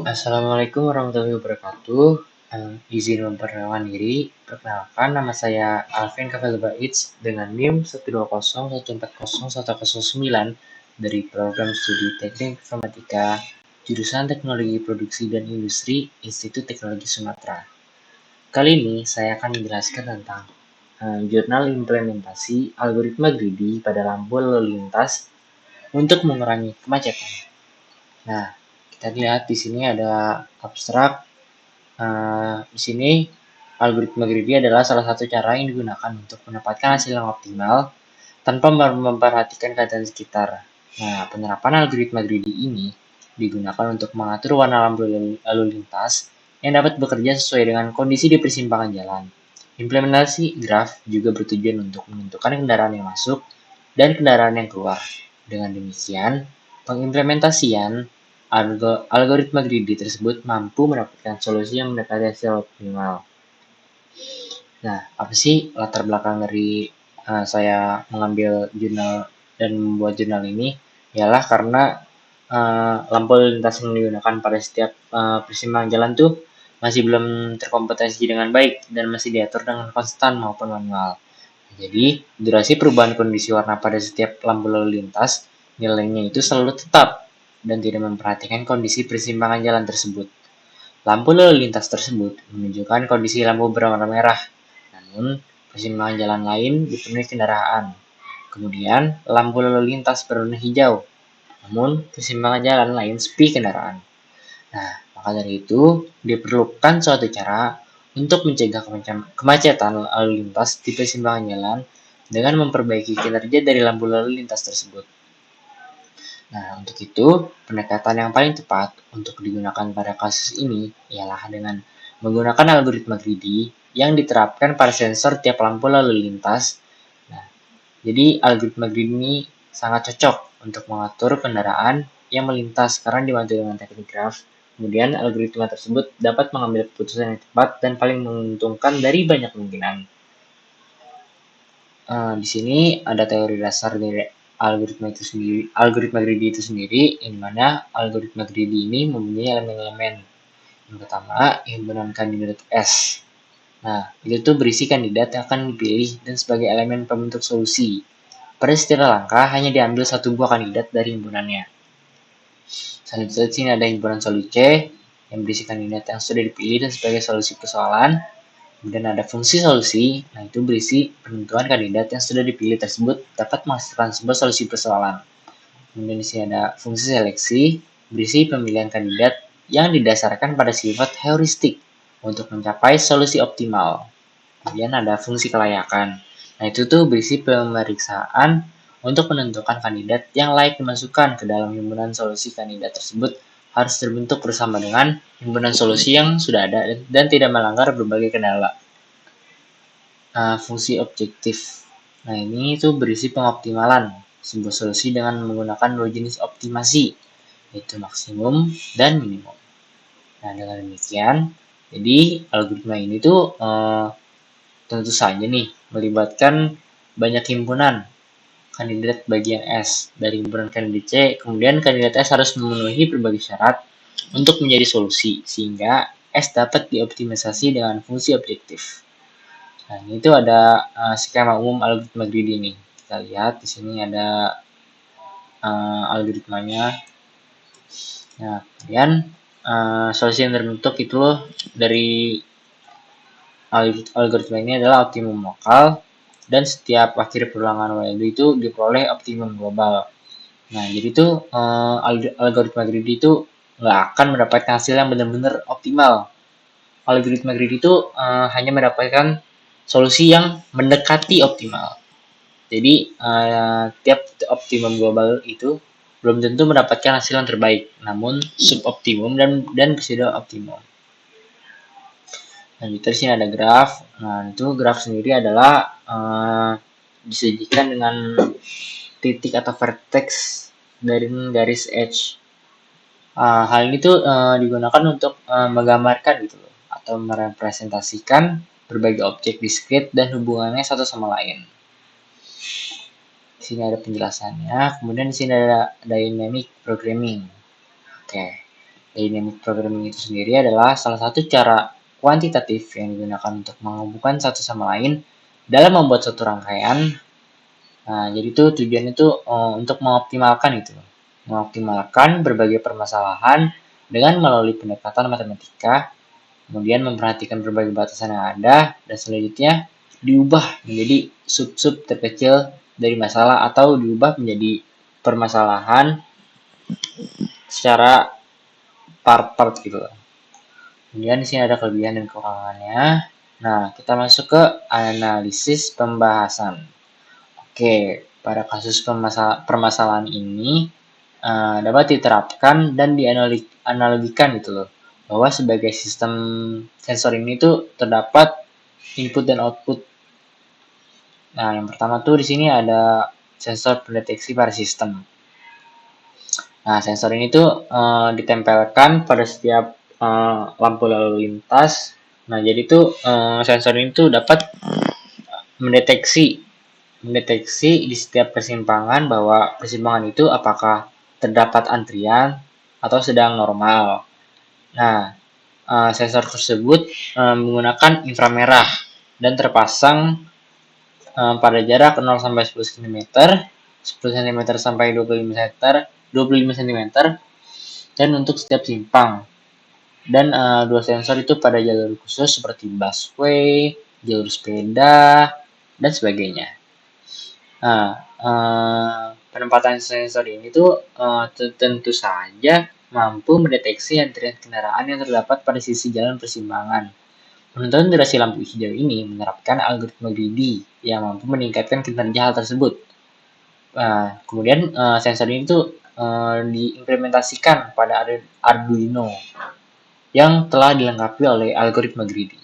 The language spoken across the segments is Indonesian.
Assalamualaikum warahmatullahi wabarakatuh. Izin memperkenalkan diri. Perkenalkan, nama saya Alvin Kafel Baits dengan NIM 120144109 dari Program Studi Teknik Informatika, Jurusan Teknologi Produksi dan Industri, Institut Teknologi Sumatera. Kali ini saya akan menjelaskan tentang jurnal implementasi algoritma greedy pada lampu lalu lintas untuk mengurangi kemacetan. Nah, kita lihat di sini ada abstrak. Di sini algoritma greedy adalah salah satu cara yang digunakan untuk mendapatkan hasil yang optimal tanpa memperhatikan keadaan sekitar. Nah, penerapan algoritma greedy ini digunakan untuk mengatur warna lampu lalu lintas yang dapat bekerja sesuai dengan kondisi di persimpangan jalan. Implementasi graf juga bertujuan untuk menentukan kendaraan yang masuk dan kendaraan yang keluar. Dengan demikian, pengimplementasian algoritma greedy tersebut mampu mendapatkan solusi yang mendekati hasil optimal. Nah, apa sih latar belakang dari saya mengambil jurnal dan membuat jurnal ini? Ialah karena lampu lintas yang digunakan pada setiap persimpangan jalan tuh masih belum terkomputasi dengan baik dan masih diatur dengan konstan maupun manual. Jadi, durasi perubahan kondisi warna pada setiap lampu lalu lintas nilainya itu selalu tetap dan tidak memperhatikan kondisi persimpangan jalan tersebut. Lampu lalu lintas tersebut menunjukkan kondisi lampu berwarna merah, namun persimpangan jalan lain dipenuhi kendaraan. Kemudian, lampu lalu lintas berwarna hijau, namun persimpangan jalan lain sepi kendaraan. Nah, maka dari itu diperlukan suatu cara untuk mencegah kemacetan lalu lintas di persimpangan jalan dengan memperbaiki kinerja dari lampu lalu lintas tersebut. Nah, untuk itu, pendekatan yang paling tepat untuk digunakan pada kasus ini ialah dengan menggunakan algoritma greedy yang diterapkan pada sensor tiap lampu lalu lintas. Nah, jadi algoritma greedy ini sangat cocok untuk mengatur kendaraan yang melintas karena dibantu dengan teknik graf. Kemudian algoritma tersebut dapat mengambil keputusan yang tepat dan paling menguntungkan dari banyak kemungkinan. Di sini ada teori dasar dari algoritma greedy itu sendiri, yang mana algoritma greedy ini mempunyai elemen-elemen. Yang pertama, himpunan kandidat S. Nah, itu tuh berisi kandidat yang akan dipilih dan sebagai elemen pembentuk solusi. Pada setiap langkah hanya diambil satu buah kandidat dari himpunannya. Selanjutnya di sini ada himpunan solusi C yang berisi kandidat yang sudah dipilih dan sebagai solusi persoalan. Kemudian ada fungsi solusi, nah itu berisi penentuan kandidat yang sudah dipilih tersebut dapat menghasilkan sebuah solusi persoalan. Kemudian di sini ada fungsi seleksi, berisi pemilihan kandidat yang didasarkan pada sifat heuristik untuk mencapai solusi optimal. Kemudian ada fungsi kelayakan, nah itu tuh berisi pemeriksaan untuk menentukan kandidat yang layak dimasukkan ke dalam himpunan solusi. Kandidat tersebut harus terbentuk bersama dengan himpunan solusi yang sudah ada dan tidak melanggar berbagai kendala. Fungsi objektif. Nah, ini itu berisi pengoptimalan sebuah solusi dengan menggunakan dua jenis optimasi, yaitu maksimum dan minimum. Nah, dengan demikian, jadi algoritma ini tuh tentu saja nih melibatkan banyak himpunan kandidat bagian S dari himpunan kandidat C. Kemudian kandidat S harus memenuhi berbagai syarat untuk menjadi solusi sehingga S dapat dioptimisasi dengan fungsi objektif. Nah, ini tuh ada skema umum algoritma greedy ini. Kita lihat di sini ada algoritmanya. Nah, kemudian solusi yang terbentuk itu dari algoritma ini adalah optimum lokal dan setiap akhir perulangan while itu diperoleh optimum global. Nah, jadi tuh algoritma greedy itu nggak akan mendapatkan hasil yang benar-benar optimal. Algoritma greedy itu hanya mendapatkan solusi yang mendekati optimal. Jadi tiap optimum global itu belum tentu mendapatkan hasil yang terbaik, namun suboptimum dan pseudo optimum. Nah, di sini ada graf. Nah, itu graf sendiri adalah disajikan dengan titik atau vertex dari garis edge. Hal ini tuh digunakan untuk menggambarkan gitu loh, atau merepresentasikan berbagai objek diskrit dan hubungannya satu sama lain. Di sini ada penjelasannya. Kemudian di sini ada dynamic programming. Oke, dynamic programming itu sendiri adalah salah satu cara kuantitatif yang digunakan untuk menghubungkan satu sama lain dalam membuat suatu rangkaian. Nah, jadi itu tujuannya itu untuk mengoptimalkan berbagai permasalahan dengan melalui pendekatan matematika, kemudian memperhatikan berbagai batasan yang ada, dan selanjutnya diubah menjadi sub-sub terkecil dari masalah atau diubah menjadi permasalahan secara part-part gitu. Kemudian di sini ada kelebihan dan kekurangannya. Nah, kita masuk ke analisis pembahasan. Oke, pada kasus permasalahan ini dapat diterapkan dan dianalogikan gitu loh, bahwa sebagai sistem sensor ini tuh terdapat input dan output. Nah, yang pertama tuh di sini ada sensor pendeteksi pada sistem. Nah, sensor ini tuh ditempelkan pada setiap lampu lalu lintas. Nah, jadi tuh sensor ini tuh dapat mendeteksi di setiap persimpangan bahwa persimpangan itu apakah terdapat antrian atau sedang normal. Nah, sensor tersebut menggunakan inframerah dan terpasang pada jarak 0 sampai 10 cm, 10 cm sampai 25 cm, dan untuk setiap simpang. Dan dua sensor itu pada jalur khusus seperti busway, jalur sepeda, dan sebagainya. Nah, penempatan sensor ini tuh tentu saja mampu mendeteksi antrian kendaraan yang terdapat pada sisi jalan persimpangan. Penentuan durasi lampu hijau ini menerapkan algoritma greedy yang mampu meningkatkan kinerja hal tersebut. Kemudian sensor ini tuh diimplementasikan pada Arduino yang telah dilengkapi oleh algoritma greedy.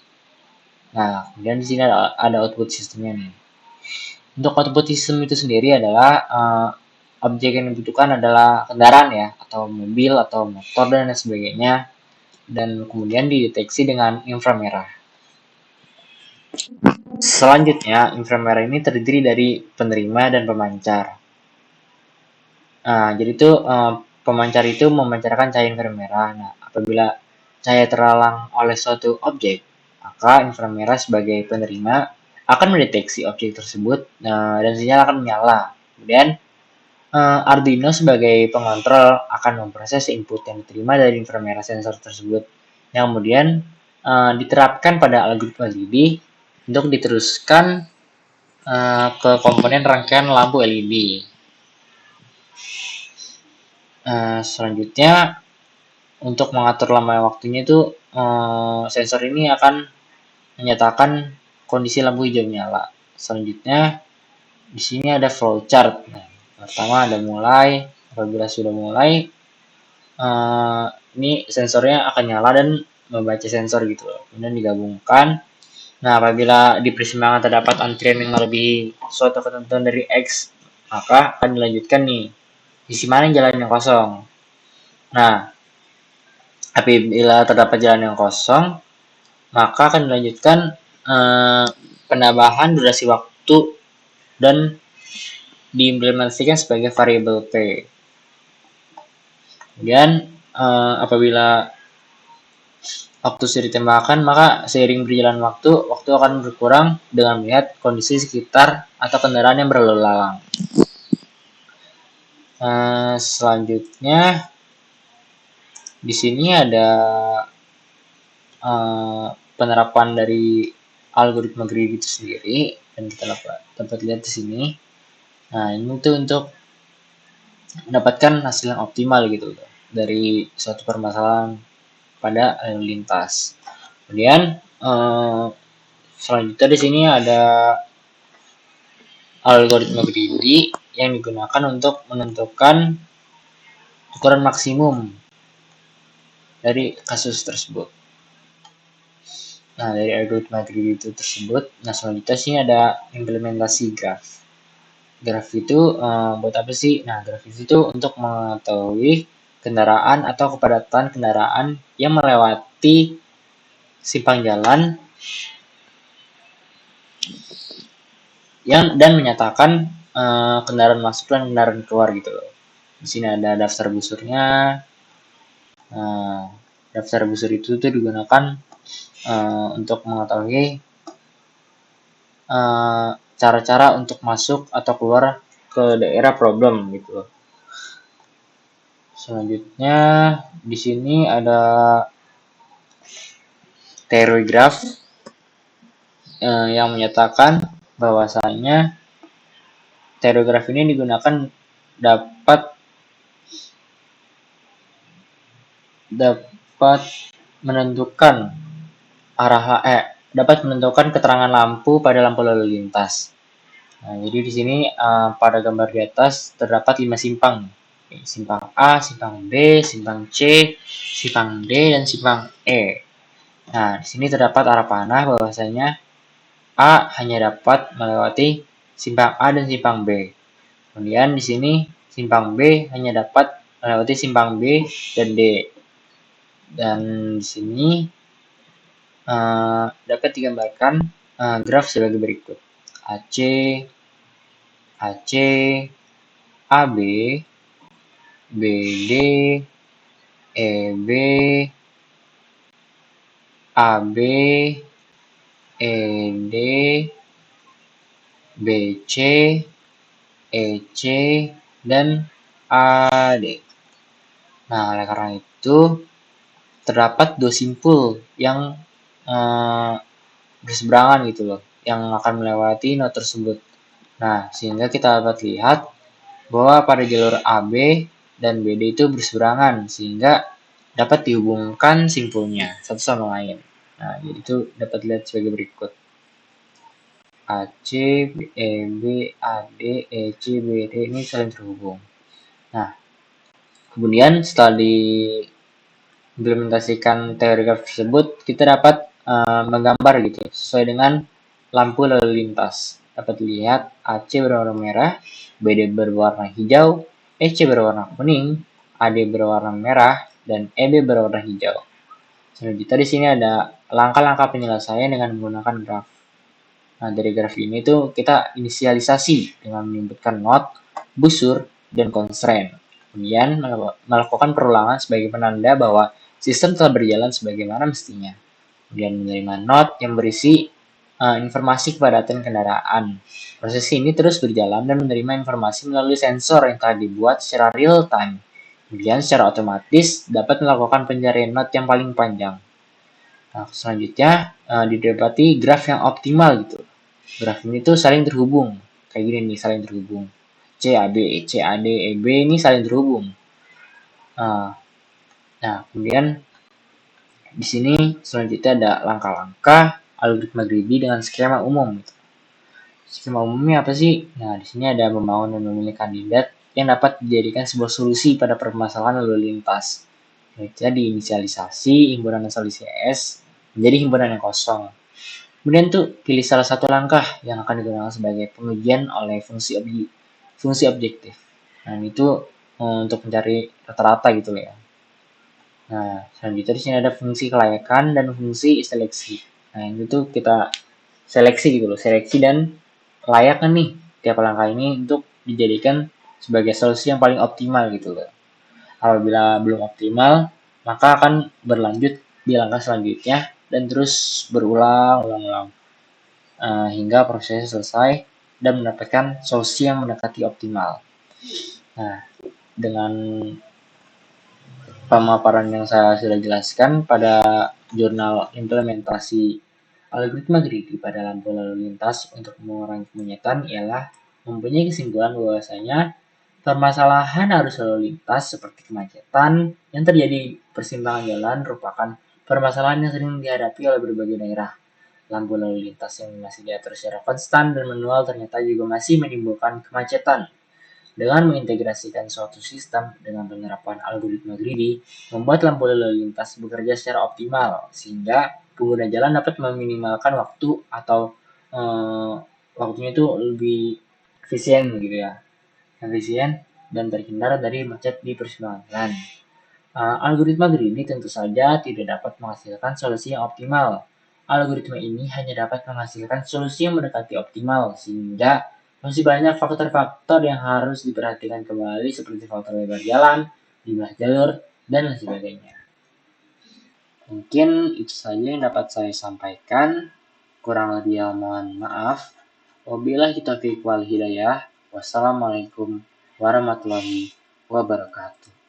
Nah, kemudian di sini ada output sistemnya nih. Untuk output sistem itu sendiri adalah objek yang dibutuhkan adalah kendaraan ya, atau mobil atau motor dan lain sebagainya, dan kemudian dideteksi dengan inframerah. Selanjutnya, inframerah ini terdiri dari penerima dan pemancar. Jadi itu pemancar itu memancarkan cahaya inframerah. Nah, apabila cahaya terhalang oleh suatu objek, maka inframerah sebagai penerima akan mendeteksi objek tersebut dan sinyal akan menyala. Kemudian Arduino sebagai pengontrol akan memproses input yang diterima dari inframerah sensor tersebut, yang kemudian diterapkan pada algoritma greedy untuk diteruskan ke komponen rangkaian lampu LED. Selanjutnya, untuk mengatur lama waktunya itu sensor ini akan menyatakan kondisi lampu hijau nyala. Selanjutnya, di sini ada flowchart. Nah, pertama ada mulai. Apabila sudah mulai, ini sensornya akan nyala dan membaca sensor gitu loh. Kemudian digabungkan. Nah, apabila di persimpangan terdapat antrian yang melebihi suatu ketentuan dari X, maka akan dilanjutkan nih. Isi mana jalan yang kosong. Nah, apabila terdapat jalan yang kosong, maka akan dilanjutkan penambahan durasi waktu dan diimplementasikan sebagai variabel P. Kemudian apabila waktu sudah ditambahkan, maka seiring berjalan waktu akan berkurang dengan melihat kondisi sekitar atau kendaraan yang berlalu lalang. Selanjutnya, di sini ada penerapan dari algoritma greedy itu sendiri, dan kita dapat lihat di sini. Nah, ini tuh untuk mendapatkan hasil yang optimal gitu dari suatu permasalahan pada lalu lintas. Kemudian selanjutnya di sini ada algoritma greedy yang digunakan untuk menentukan ukuran maksimum dari kasus tersebut. Nah, dari algoritma greedy itu tersebut, nah selanjutnya sini ada implementasi graph. Graph itu buat apa sih? Nah, graph itu untuk mengetahui kendaraan atau kepadatan kendaraan yang melewati simpang jalan dan menyatakan kendaraan masuk dan kendaraan keluar gitu loh. Di sini ada daftar busurnya. Daftar busur itu tuh digunakan untuk mengetahui cara-cara untuk masuk atau keluar ke daerah problem gitu loh. Selanjutnya di sini ada teori graf yang menyatakan bahwasanya teori graf ini digunakan dapat menentukan dapat menentukan keterangan lampu pada lampu lalu lintas. Nah, jadi di sini pada gambar di atas terdapat 5 simpang. Simpang A, simpang B, simpang C, simpang D, dan simpang E. Nah, di sini terdapat arah panah bahwasanya A hanya dapat melewati simpang A dan simpang B. Kemudian di sini simpang B hanya dapat melewati simpang B dan D. Dan di sini dapat digambarkan graf sebagai berikut. AC, AC, AB, BD, EB, AB, ED, BC, EC, dan AD. Nah, oleh karena itu, terdapat dua simpul yang berseberangan gitu loh, yang akan melewati not tersebut. Nah, sehingga kita dapat lihat bahwa pada jalur AB dan BD itu berseberangan, sehingga dapat dihubungkan simpulnya satu sama lain. Nah, jadi itu dapat dilihat sebagai berikut. AC, EB, AD, EC, BD ini saling terhubung. Nah, kemudian setelah diimplementasikan teori graf tersebut, kita dapat menggambar gitu sesuai dengan lampu lalu lintas. Dapat dilihat AC berwarna merah, BD berwarna hijau, EC berwarna kuning, AD berwarna merah, dan EB berwarna hijau. Selanjutnya di sini ada langkah-langkah penyelesaian dengan menggunakan graf. Nah, dari graf ini tuh kita inisialisasi dengan menyebutkan not, busur, dan constraint. Kemudian melakukan perulangan sebagai penanda bahwa sistem telah berjalan sebagaimana mestinya. Kemudian menerima not yang berisi informasi kepadatan kendaraan. Proses ini terus berjalan dan menerima informasi melalui sensor yang telah dibuat secara real time. Kemudian secara otomatis dapat melakukan pencarian not yang paling panjang. Nah, selanjutnya didapati graf yang optimal gitu. Graf ini tuh saling terhubung. Kayak gini nih, saling terhubung. CAB, CAD, EB ini saling terhubung. Nah, kemudian di sini selanjutnya ada langkah-langkah algoritma greedy dengan skema umum. Skema umumnya apa sih? Nah, di sini ada membangun dan memilih kandidat yang dapat dijadikan sebuah solusi pada permasalahan lalu lintas. Selanjutnya diinisialisasi himpunan solusi S menjadi himpunan yang kosong. Kemudian tuh pilih salah satu langkah yang akan digunakan sebagai pengujian oleh fungsi objektif. Nah, itu untuk mencari rata-rata gitu ya. Nah, selanjutnya di sini ada fungsi kelayakan dan fungsi seleksi. Nah, itu kita seleksi gitu loh, seleksi dan layak kan nih tiap langkah ini untuk dijadikan sebagai solusi yang paling optimal gitu loh. Apabila belum optimal, maka akan berlanjut di langkah selanjutnya dan terus berulang-ulang hingga prosesnya selesai dan mendapatkan solusi yang mendekati optimal. Nah, dengan pemaparan yang saya sudah jelaskan pada jurnal implementasi algoritma greedy pada lampu lalu lintas untuk mengurangi kemacetan ialah mempunyai kesimpulan bahwasanya permasalahan arus lalu lintas seperti kemacetan yang terjadi persimpangan jalan merupakan permasalahan yang sering dihadapi oleh berbagai daerah. Lampu lalu lintas yang masih diatur secara konstan dan manual ternyata juga masih menimbulkan kemacetan. Dengan mengintegrasikan suatu sistem dengan penerapan algoritma greedy, membuat lampu lalu lintas bekerja secara optimal, sehingga pengguna jalan dapat meminimalkan waktu atau waktunya itu lebih efisien gitu ya, efisien dan terhindar dari macet di persimpangan jalan. Algoritma greedy tentu saja tidak dapat menghasilkan solusi yang optimal. Algoritma ini hanya dapat menghasilkan solusi yang mendekati optimal, sehingga Masih banyak faktor-faktor yang harus diperhatikan kembali seperti faktor lebar jalan, jumlah jalur, dan lain sebagainya. Mungkin itu saja yang dapat saya sampaikan. Kurang lebih mohon maaf. Wabillahi taufiq wal hidayah. Wassalamualaikum warahmatullahi wabarakatuh.